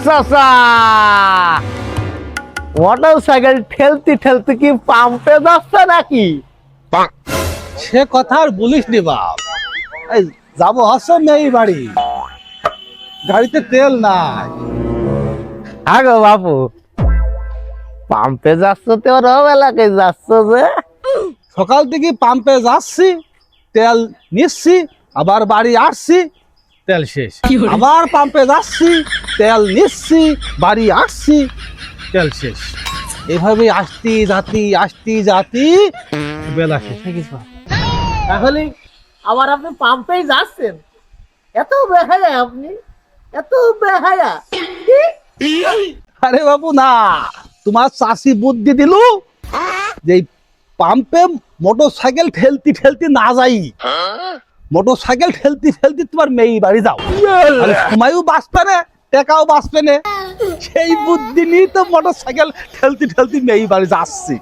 চাচা, motor cycle ঠেলতে ঠেলতে কি পাম্পে যাচ্ছে নাকি? সে কথা আর বলিস নি বাপ। এই যাবো হচ্ছে মেয়ে বাড়ি, গাড়িতে তেল নাই। হ্যাঁ গো বাপু, পাম্পে যাচ্ছ তো রব এলাকায় যাচ্ছ যে? সকাল থেকে পাম্পে যাচ্ছি, তেল নিচ্ছি, আবার বাড়ি আসছি, তেল শেষ। আবার পাম্পে যাচ্ছি, তেল নিচ্ছি, বাড়ি আসছি, তেল শেষ। এভাবে আসতি জাতি বেলা শেষ হয়ে গেছে। তাহলে আবার আপনি পাম্পেই যাচ্ছেন? এত বেহায়া আপনি, এত বেহায়া! আরে বাবু না, তোমার চাষি বুদ্ধি দিল যে এই পাম্পে মোটর সাইকেল ঠেলতি ঠেলতি না যাই, মোটর সাইকেল ঠেলতি ঠেলতি তোমার মেয়ে বাড়ি যাও, তাহলে সময়ও বাঁচবে না, টাকাও বাঁচবে না। সেই বুদ্ধি নিয়ে তো মোটর সাইকেল ঠেলতি ঠেলতি মেয়ে বাড়ি যাচ্ছি।